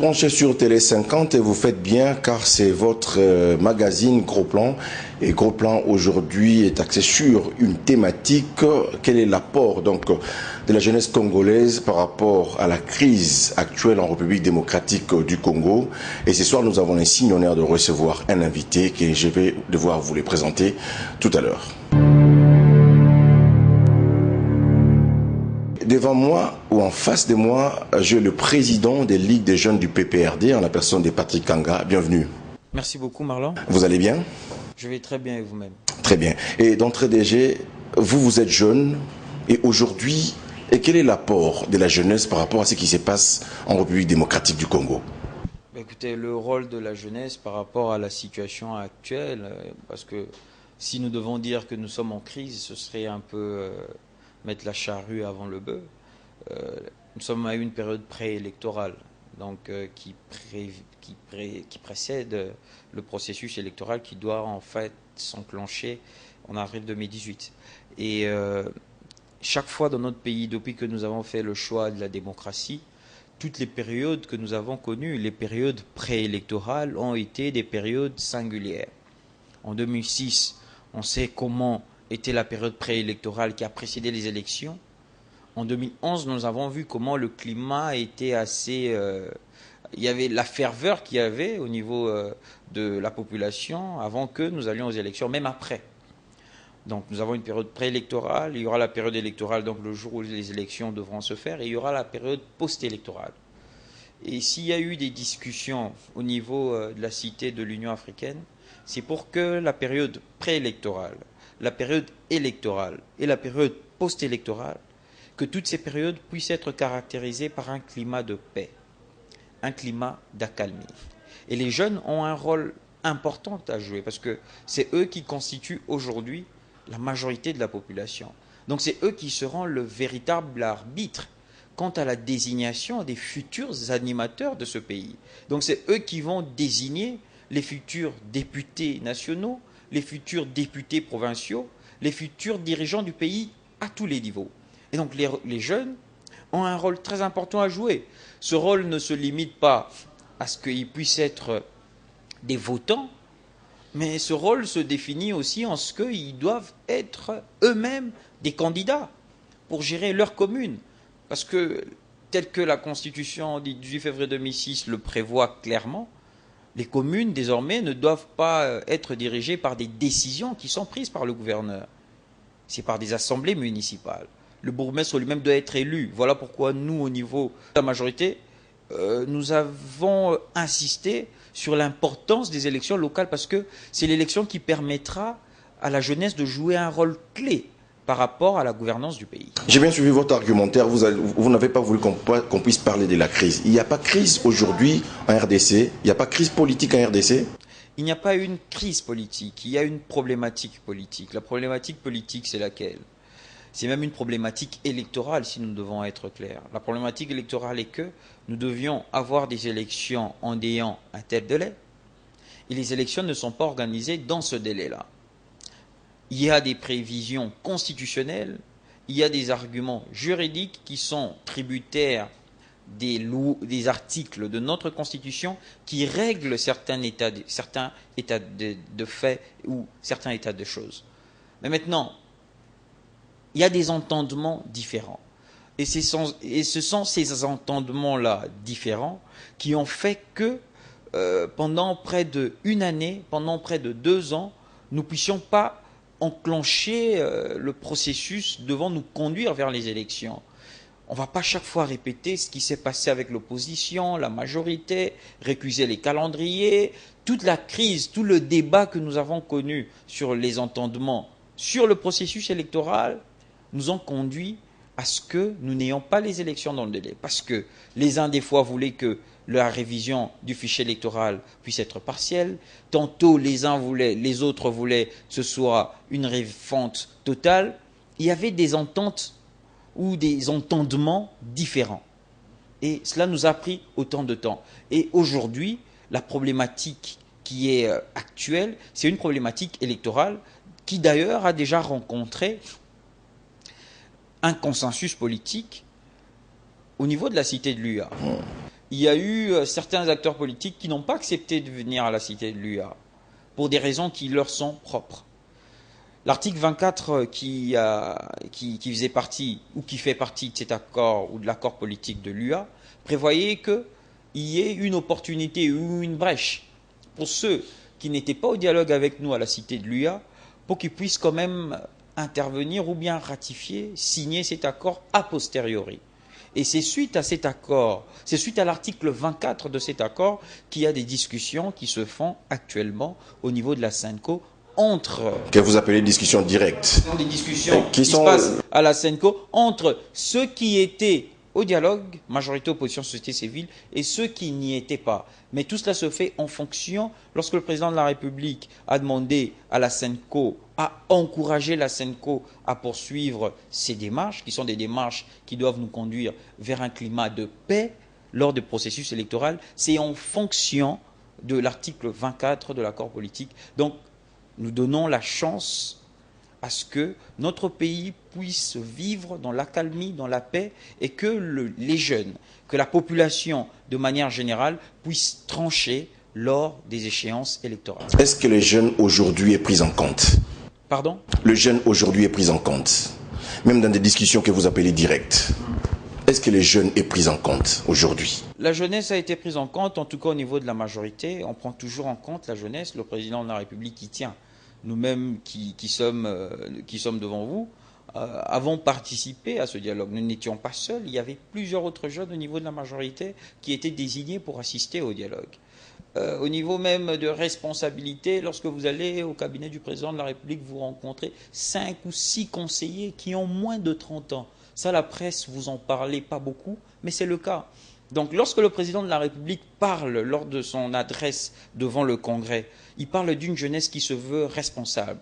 branchez sur Télé 50 et vous faites bien car c'est votre magazine Gros Plan. Et Gros Plan aujourd'hui est axé sur une thématique. Quel est l'apport donc de la jeunesse congolaise par rapport à la crise actuelle en République démocratique du Congo? Et ce soir, nous avons l'insigne honneur de recevoir un invité que je vais devoir vous les présenter tout à l'heure. Devant moi ou en face de moi, j'ai le président des Ligues des jeunes du PPRD en la personne de Patrick Kanga. Bienvenue. Merci beaucoup Marlon. Vous allez bien? Je vais très bien et vous-même? Très bien. Et d'entrée de jeu, vous êtes jeune et aujourd'hui, quel est l'apport de la jeunesse par rapport à ce qui se passe en République démocratique du Congo? Écoutez, le rôle de la jeunesse par rapport à la situation actuelle, parce que si nous devons dire que nous sommes en crise, ce serait un peu mettre la charrue avant le bœuf. Nous sommes à une période préélectorale, donc qui précède le processus électoral qui doit en fait s'enclencher en avril 2018. Et chaque fois dans notre pays, depuis que nous avons fait le choix de la démocratie, toutes les périodes que nous avons connues, les périodes préélectorales, ont été des périodes singulières. En 2006, on sait comment était la période préélectorale qui a précédé les élections. En 2011, nous avons vu comment le climat était assez... il y avait la ferveur qu'il y avait au niveau de la population avant que nous allions aux élections, même après. Donc nous avons une période préélectorale, il y aura la période électorale, donc le jour où les élections devront se faire, et il y aura la période post-électorale. Et s'il y a eu des discussions au niveau de la cité de l'Union africaine, c'est pour que la période préélectorale, la période électorale et la période post-électorale, que toutes ces périodes puissent être caractérisées par un climat de paix, un climat d'accalmie. Et les jeunes ont un rôle important à jouer parce que c'est eux qui constituent aujourd'hui la majorité de la population. Donc c'est eux qui seront le véritable arbitre quant à la désignation des futurs animateurs de ce pays. Donc c'est eux qui vont désigner les futurs députés nationaux, les futurs députés provinciaux, les futurs dirigeants du pays à tous les niveaux. Et donc les jeunes ont un rôle très important à jouer. Ce rôle ne se limite pas à ce qu'ils puissent être des votants, mais ce rôle se définit aussi en ce qu'ils doivent être eux-mêmes des candidats pour gérer leur commune. Parce que, tel que la Constitution du 18 février 2006 le prévoit clairement, les communes, désormais, ne doivent pas être dirigées par des décisions qui sont prises par le gouverneur. C'est par des assemblées municipales. Le bourgmestre lui-même doit être élu. Voilà pourquoi nous, au niveau de la majorité, nous avons insisté sur l'importance des élections locales parce que c'est l'élection qui permettra à la jeunesse de jouer un rôle clé par rapport à la gouvernance du pays. J'ai bien suivi votre argumentaire. Vous n'avez pas voulu qu'on puisse parler de la crise. Il n'y a pas de crise aujourd'hui en RDC. Il n'y a pas de crise politique en RDC. Il n'y a pas une crise politique. Il y a une problématique politique. La problématique politique, c'est laquelle? C'est même une problématique électorale, si nous devons être clairs. La problématique électorale est que nous devions avoir des élections en ayant un tel délai, et les élections ne sont pas organisées dans ce délai-là. Il y a des prévisions constitutionnelles, il y a des arguments juridiques qui sont tributaires des articles de notre Constitution qui règlent certains états de fait ou certains états de choses. Mais maintenant, il y a des entendements différents. Et ce sont ces entendements-là différents qui ont fait que pendant près d'une année, pendant près de 2 ans, nous ne puissions pas enclencher le processus devant nous conduire vers les élections. On ne va pas chaque fois répéter ce qui s'est passé avec l'opposition, la majorité, récuser les calendriers, toute la crise, tout le débat que nous avons connu sur les entendements, sur le processus électoral, nous ont conduit à ce que nous n'ayons pas les élections dans le délai. Parce que les uns des fois voulaient que la révision du fichier électoral puisse être partielle, tantôt les uns voulaient, les autres voulaient que ce soit une refonte totale. Il y avait des ententes ou des entendements différents. Et cela nous a pris autant de temps. Et aujourd'hui, la problématique qui est actuelle, c'est une problématique électorale qui d'ailleurs a déjà rencontré un consensus politique au niveau de la cité de l'UA. il y a eu certains acteurs politiques qui n'ont pas accepté de venir à la cité de l'UA pour des raisons qui leur sont propres. L'article 24 qui faisait partie ou qui fait partie de cet accord ou de l'accord politique de l'UA prévoyait qu'il y ait une opportunité ou une brèche pour ceux qui n'étaient pas au dialogue avec nous à la cité de l'UA pour qu'ils puissent quand même intervenir ou bien ratifier, signer cet accord a posteriori. Et c'est suite à cet accord, c'est suite à l'article 24 de cet accord qu'il y a des discussions qui se font actuellement au niveau de la SENCO entre... Que vous appelez discussions directes. Des discussions qui se passent à la SENCO entre ceux qui étaient au dialogue, majorité opposition société civile, et ceux qui n'y étaient pas. Mais tout cela se fait en fonction, lorsque le président de la République a demandé à la SENCO, a encouragé la SENCO à poursuivre ces démarches, qui sont des démarches qui doivent nous conduire vers un climat de paix lors du processus électoral, c'est en fonction de l'article 24 de l'accord politique. Donc, nous donnons la chance à ce que notre pays puisse vivre dans l'accalmie, dans la paix, et que les jeunes, que la population de manière générale puisse trancher lors des échéances électorales. Est-ce que le jeune aujourd'hui est pris en compte? Pardon? Le jeune aujourd'hui est pris en compte, même dans des discussions que vous appelez directes. Est-ce que le jeune est pris en compte aujourd'hui? La jeunesse a été prise en compte, en tout cas au niveau de la majorité. On prend toujours en compte la jeunesse. Le président de la République y tient. Nous-mêmes qui sommes devant vous, avons participé à ce dialogue. Nous n'étions pas seuls. Il y avait plusieurs autres jeunes au niveau de la majorité qui étaient désignés pour assister au dialogue. Au niveau même de responsabilité, lorsque vous allez au cabinet du président de la République, vous rencontrez 5 ou 6 conseillers qui ont moins de 30 ans. Ça, la presse, vous en parlez pas beaucoup, mais c'est le cas. Donc, lorsque le président de la République parle lors de son adresse devant le Congrès, il parle d'une jeunesse qui se veut responsable.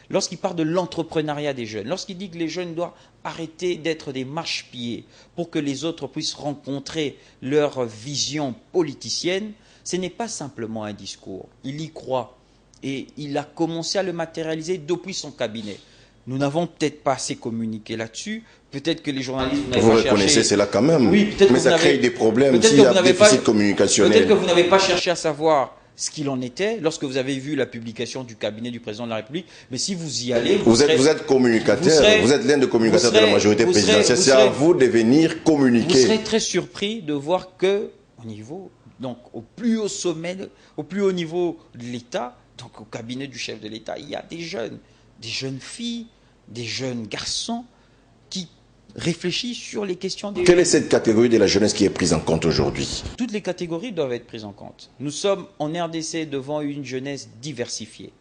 Lorsqu'il parle de l'entrepreneuriat des jeunes, lorsqu'il dit que les jeunes doivent arrêter d'être des marchepieds pour que les autres puissent rencontrer leur vision politicienne, ce n'est pas simplement un discours. Il y croit et il a commencé à le matérialiser depuis son cabinet. Nous n'avons peut-être pas assez communiqué là-dessus. Peut-être que les journalistes... Vous reconnaissez cela quand même, oui, mais ça crée des problèmes s'il y a un déficit communicationnel. Peut-être que vous n'avez pas cherché à savoir ce qu'il en était lorsque vous avez vu la publication du cabinet du président de la République. Mais si vous y allez... Vous êtes communicateur, vous êtes l'un des communicateurs de la majorité présidentielle. C'est à vous de venir communiquer. Vous serez très surpris de voir que, au niveau, donc au plus haut sommet, au plus haut niveau de l'État, donc au cabinet du chef de l'État, il y a des jeunes filles, des jeunes garçons qui réfléchissent sur les questions des... Quelle est cette catégorie de la jeunesse qui est prise en compte aujourd'hui? Toutes les catégories doivent être prises en compte. Nous sommes en RDC devant une jeunesse diversifiée.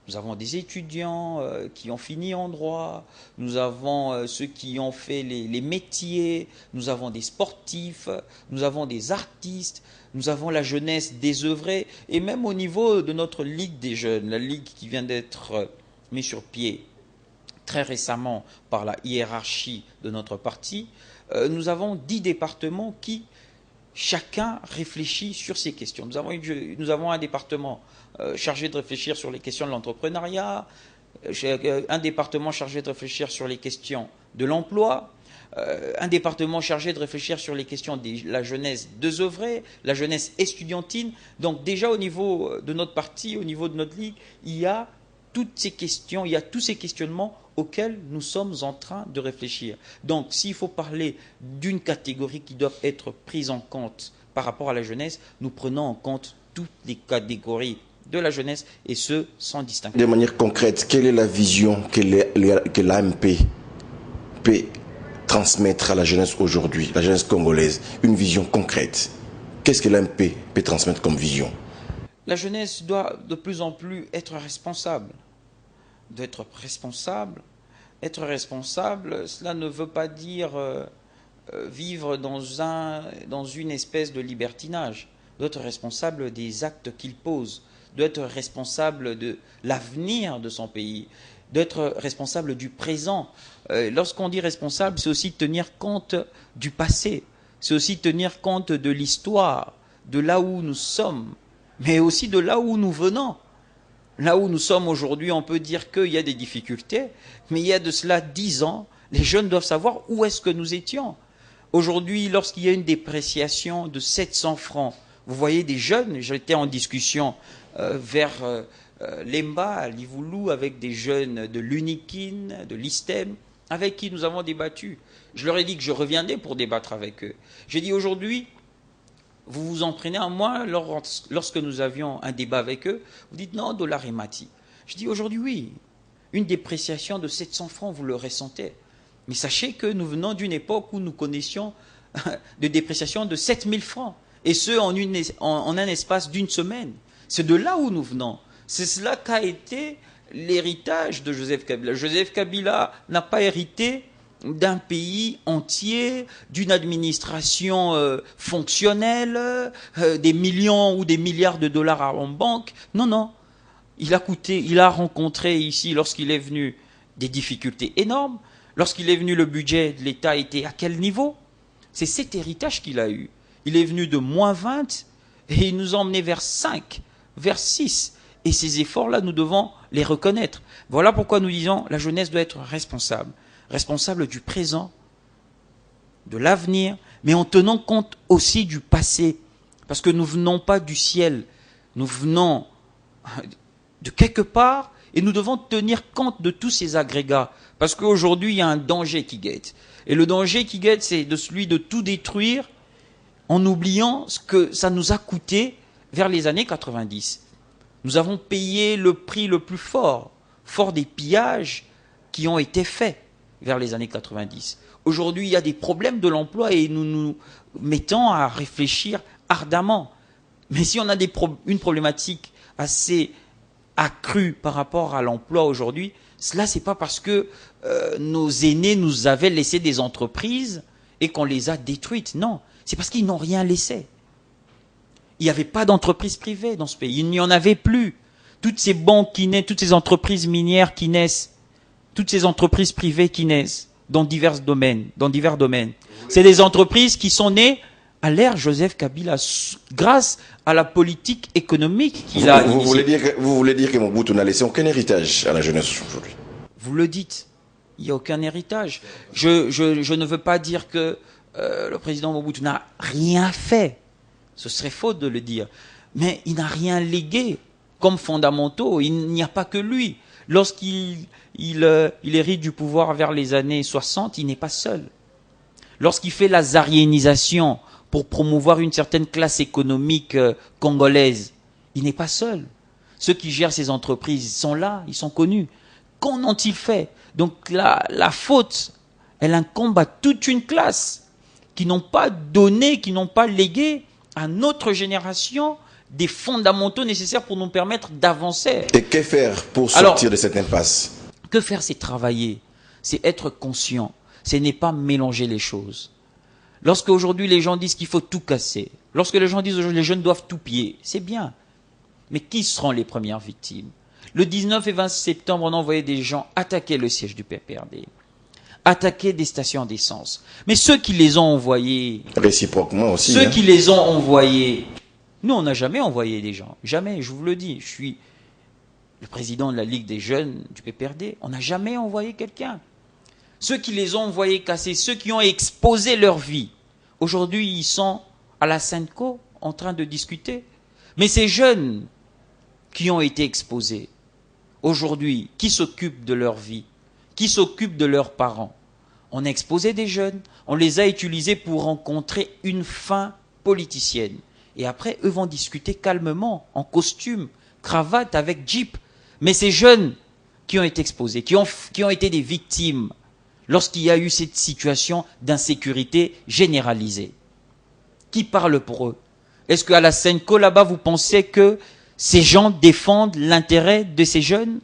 Nous avons des étudiants qui ont fini en droit, nous avons ceux qui ont fait les métiers, nous avons des sportifs, nous avons des artistes, nous avons la jeunesse désœuvrée, et même au niveau de notre Ligue des jeunes, la Ligue qui vient d'être mise sur pied très récemment par la hiérarchie de notre parti, nous avons 10 départements qui, chacun réfléchit sur ces questions. Nous avons un département chargé de réfléchir sur les questions de l'entrepreneuriat, un département chargé de réfléchir sur les questions de l'emploi, un département chargé de réfléchir sur les questions de la jeunesse désœuvrée, la jeunesse estudiantine. Donc déjà au niveau de notre parti, au niveau de notre ligue, il y a toutes ces questions, il y a tous ces questionnements auxquels nous sommes en train de réfléchir. Donc, s'il faut parler d'une catégorie qui doit être prise en compte par rapport à la jeunesse, nous prenons en compte toutes les catégories de la jeunesse et ce, sans distinction. De manière concrète, quelle est la vision que l'AMP peut transmettre à la jeunesse aujourd'hui, la jeunesse congolaise? Une vision concrète. Qu'est-ce que l'AMP peut transmettre comme vision? La jeunesse doit de plus en plus être responsable. D'être responsable. Être responsable, cela ne veut pas dire vivre dans une espèce de libertinage. Doit être responsable des actes qu'il pose. Doit être responsable de l'avenir de son pays. Doit être responsable du présent. Lorsqu'on dit responsable, c'est aussi tenir compte du passé. C'est aussi tenir compte de l'histoire, de là où nous sommes, mais aussi de là où nous venons. Là où nous sommes aujourd'hui, on peut dire qu'il y a des difficultés, mais il y a de cela 10 ans, les jeunes doivent savoir où est-ce que nous étions. Aujourd'hui, lorsqu'il y a une dépréciation de 700 francs, vous voyez des jeunes, j'étais en discussion vers Lemba, Livoulou, avec des jeunes de l'Unikin, de l'ISTEM, avec qui nous avons débattu. Je leur ai dit que je reviendrais pour débattre avec eux. J'ai dit aujourd'hui, vous vous en prenez à moi lorsque nous avions un débat avec eux, vous dites non, dollar et mati. Je dis aujourd'hui oui, une dépréciation de 700 francs, vous le ressentez. Mais sachez que nous venons d'une époque où nous connaissions de dépréciation de 7000 francs. Et ce, en un espace d'une semaine. C'est de là où nous venons. C'est cela qu'a été l'héritage de Joseph Kabila. Joseph Kabila n'a pas hérité d'un pays entier, d'une administration fonctionnelle, des millions ou des milliards de dollars en banque. Non, non. Il a rencontré ici, lorsqu'il est venu, des difficultés énormes. Lorsqu'il est venu, le budget de l'État était à quel niveau? C'est cet héritage qu'il a eu. Il est venu de -20 et il nous a emmenés vers 5, vers 6. Et ces efforts-là, nous devons les reconnaître. Voilà pourquoi nous disons la jeunesse doit être responsable. Responsable du présent, de l'avenir, mais en tenant compte aussi du passé. Parce que nous ne venons pas du ciel, nous venons de quelque part et nous devons tenir compte de tous ces agrégats. Parce qu'aujourd'hui, il y a un danger qui guette. Et le danger qui guette, c'est celui de tout détruire en oubliant ce que ça nous a coûté vers les années 90. Nous avons payé le prix le plus fort des pillages qui ont été faits vers les années 90. Aujourd'hui, il y a des problèmes de l'emploi et nous nous mettons à réfléchir ardemment. Mais si on a une problématique assez accrue par rapport à l'emploi aujourd'hui, cela, c'est pas parce que nos aînés nous avaient laissé des entreprises et qu'on les a détruites. Non, c'est parce qu'ils n'ont rien laissé. Il n'y avait pas d'entreprise privée dans ce pays. Il n'y en avait plus. Toutes ces banques qui naissent, toutes ces entreprises minières qui naissent, toutes ces entreprises privées qui naissent dans divers domaines. C'est des entreprises qui sont nées à l'ère Joseph Kabila grâce à la politique économique qu'il a initiée. Vous voulez dire que Mobutu n'a laissé aucun héritage à la jeunesse aujourd'hui? Vous le dites. Il n'y a aucun héritage. Je ne veux pas dire que le président Mobutu n'a rien fait. Ce serait faux de le dire. Mais il n'a rien légué comme fondamentaux. Il n'y a pas que lui. Lorsqu'il hérite du pouvoir vers les années 60, il n'est pas seul. Lorsqu'il fait la zaïénisation pour promouvoir une certaine classe économique congolaise, il n'est pas seul. Ceux qui gèrent ces entreprises sont là, ils sont connus. Qu'en ont-ils fait? Donc la faute, elle incombe à toute une classe qui n'ont pas donné, qui n'ont pas légué à notre génération des fondamentaux nécessaires pour nous permettre d'avancer. Et que faire pour sortir de cette impasse? Que faire, c'est travailler, c'est être conscient, ce n'est pas mélanger les choses. Lorsque aujourd'hui les gens disent qu'il faut tout casser, lorsque les gens disent aujourd'hui les jeunes doivent tout piller, c'est bien. Mais qui seront les premières victimes? Le 19 et 20 septembre, on envoyait des gens attaquer le siège du PPRD, attaquer des stations d'essence. Mais ceux qui les ont envoyés... Réciproquement aussi. Ceux qui les ont envoyés... Nous, on n'a jamais envoyé des gens. Jamais, je vous le dis. Je suis le président de la Ligue des jeunes du PPRD. On n'a jamais envoyé quelqu'un. Ceux qui les ont envoyés casser, ceux qui ont exposé leur vie, aujourd'hui, ils sont à la Synco en train de discuter. Mais ces jeunes qui ont été exposés, aujourd'hui, qui s'occupent de leur vie, qui s'occupent de leurs parents? On a exposé des jeunes, on les a utilisés pour rencontrer une fin politicienne. Et après, eux vont discuter calmement, en costume, cravate, avec jeep. Mais ces jeunes qui ont été exposés, qui ont été des victimes, lorsqu'il y a eu cette situation d'insécurité généralisée, qui parle pour eux? Est-ce qu'à la Senco, là-bas, vous pensez que ces gens défendent l'intérêt de ces jeunes?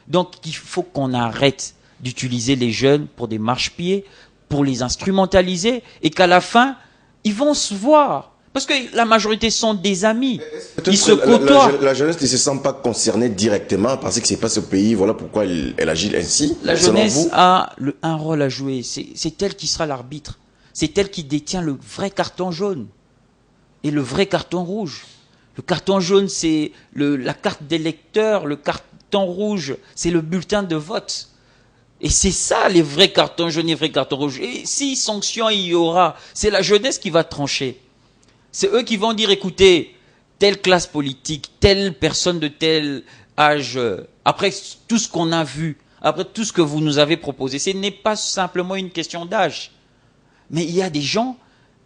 Donc, il faut qu'on arrête d'utiliser les jeunes pour des marchepieds, pour les instrumentaliser, et qu'à la fin, ils vont se voir. Parce que la majorité sont des amis. Ils se côtoient. La jeunesse ne se sent pas concernée directement par ce qui se passe au pays. Voilà pourquoi elle agit ainsi. La jeunesse a un rôle à jouer. C'est elle qui sera l'arbitre. C'est elle qui détient le vrai carton jaune et le vrai carton rouge. Le carton jaune, c'est la carte d'électeur. Le carton rouge, c'est le bulletin de vote. Et c'est ça les vrais cartons jaunes et les vrais cartons rouges. Et si sanction il y aura, c'est la jeunesse qui va trancher. C'est eux qui vont dire, écoutez, telle classe politique, telle personne de tel âge, après tout ce qu'on a vu, après tout ce que vous nous avez proposé, ce n'est pas simplement une question d'âge. Mais il y a des gens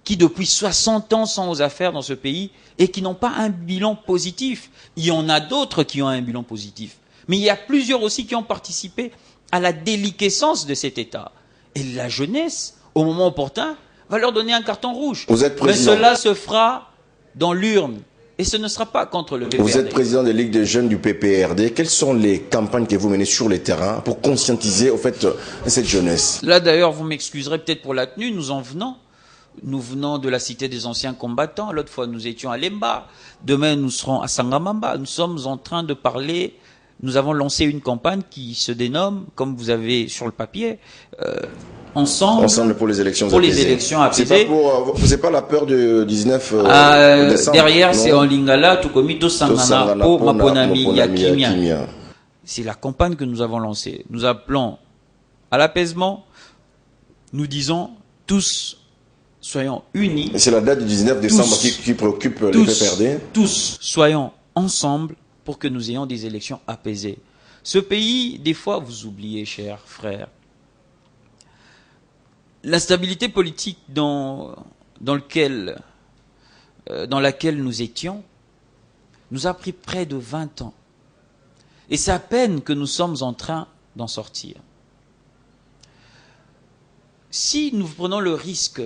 qui depuis 60 ans sont aux affaires dans ce pays et qui n'ont pas un bilan positif. Il y en a d'autres qui ont un bilan positif. Mais il y a plusieurs aussi qui ont participé à la déliquescence de cet État. Et la jeunesse, au moment opportun, va leur donner un carton rouge. Vous êtes président. Mais cela se fera dans l'urne. Et ce ne sera pas contre le PPRD. Vous êtes président de la Ligue des jeunes du PPRD. Quelles sont les campagnes que vous menez sur les terrains pour conscientiser au fait cette jeunesse? Là d'ailleurs, vous m'excuserez peut-être pour la tenue, nous venons de la cité des anciens combattants. L'autre fois, nous étions à Lemba. Demain, nous serons à Sangamamba. Nous sommes en train de parler. Nous avons lancé une campagne qui se dénomme, comme vous avez sur le papier, Ensemble pour les élections apaisées. Les élections apaisées. C'est pas la peur du 19 décembre. Derrière, c'est en lingala, tout comme Ito Sangana, Po Maponami, Yakimia. C'est la campagne que nous avons lancée. Nous appelons à l'apaisement. Nous disons tous, soyons unis. Et c'est la date du 19 décembre qui préoccupe les PPRD. Tous, soyons ensemble pour que nous ayons des élections apaisées. Ce pays, des fois, vous oubliez, chers frères, l'instabilité politique dans laquelle nous étions nous a pris près de 20 ans. Et c'est à peine que nous sommes en train d'en sortir. Si nous prenons le risque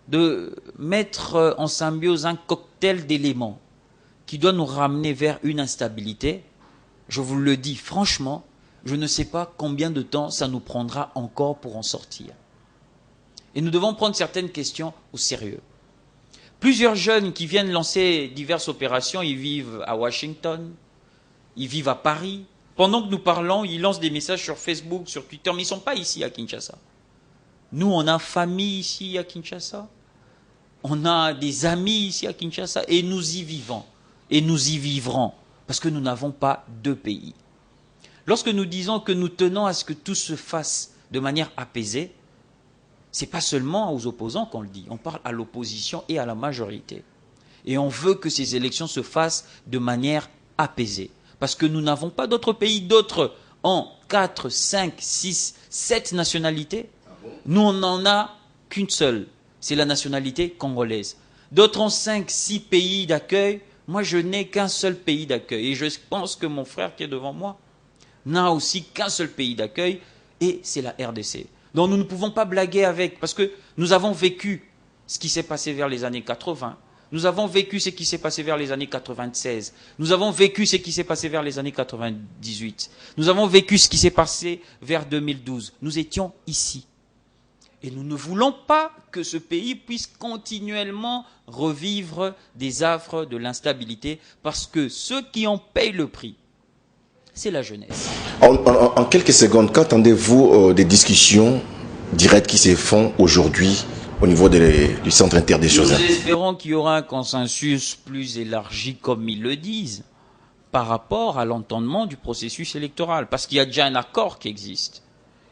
de mettre en symbiose un cocktail d'éléments qui doit nous ramener vers une instabilité, je vous le dis franchement, je ne sais pas combien de temps ça nous prendra encore pour en sortir. Et nous devons prendre certaines questions au sérieux. Plusieurs jeunes qui viennent lancer diverses opérations, ils vivent à Washington, ils vivent à Paris. Pendant que nous parlons, ils lancent des messages sur Facebook, sur Twitter, mais ils ne sont pas ici à Kinshasa. Nous, on a famille ici à Kinshasa. On a des amis ici à Kinshasa et nous y vivons. Et nous y vivrons parce que nous n'avons pas deux pays. Lorsque nous disons que nous tenons à ce que tout se fasse de manière apaisée, ce n'est pas seulement aux opposants qu'on le dit, on parle à l'opposition et à la majorité. Et on veut que ces élections se fassent de manière apaisée. Parce que nous n'avons pas d'autres pays, d'autres en 4, 5, 6, 7 nationalités. Nous, on n'en a qu'une seule, c'est la nationalité congolaise. D'autres ont 5, 6 pays d'accueil. Moi, je n'ai qu'un seul pays d'accueil. Et je pense que mon frère qui est devant moi n'a aussi qu'un seul pays d'accueil, et c'est la RDC. Donc nous ne pouvons pas blaguer avec, parce que nous avons vécu ce qui s'est passé vers les années 80, nous avons vécu ce qui s'est passé vers les années 96, nous avons vécu ce qui s'est passé vers les années 98, nous avons vécu ce qui s'est passé vers 2012. Nous étions ici. Et nous ne voulons pas que ce pays puisse continuellement revivre des affres de l'instabilité, parce que ceux qui en payent le prix, c'est la jeunesse. En quelques secondes, qu'entendez-vous des discussions directes qui se font aujourd'hui au niveau du centre interdéciosain? Nous espérons qu'il y aura un consensus plus élargi, comme ils le disent, par rapport à l'entendement du processus électoral. Parce qu'il y a déjà un accord qui existe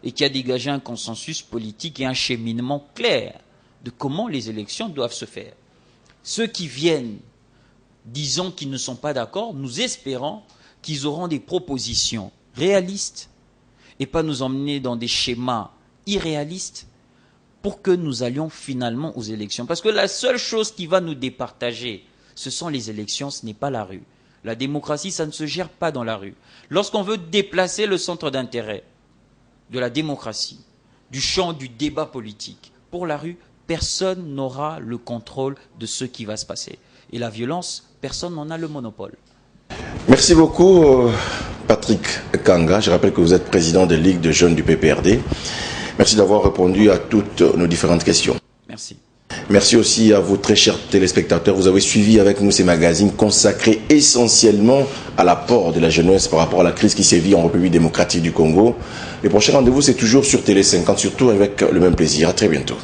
et qui a dégagé un consensus politique et un cheminement clair de comment les élections doivent se faire. Ceux qui viennent, disons qu'ils ne sont pas d'accord, nous espérons qu'ils auront des propositions réalistes et pas nous emmener dans des schémas irréalistes pour que nous allions finalement aux élections. Parce que la seule chose qui va nous départager, ce sont les élections, ce n'est pas la rue. La démocratie, ça ne se gère pas dans la rue. Lorsqu'on veut déplacer le centre d'intérêt de la démocratie, du champ du débat politique, pour la rue, personne n'aura le contrôle de ce qui va se passer. Et la violence, personne n'en a le monopole. Merci beaucoup, Patrick Kanga. Je rappelle que vous êtes président de la Ligue de jeunes du PPRD. Merci d'avoir répondu à toutes nos différentes questions. Merci. Merci aussi à vous, très chers téléspectateurs. Vous avez suivi avec nous ces magazines consacrés essentiellement à l'apport de la jeunesse par rapport à la crise qui sévit en République démocratique du Congo. Le prochain rendez-vous, c'est toujours sur Télé 50, surtout avec le même plaisir. À très bientôt.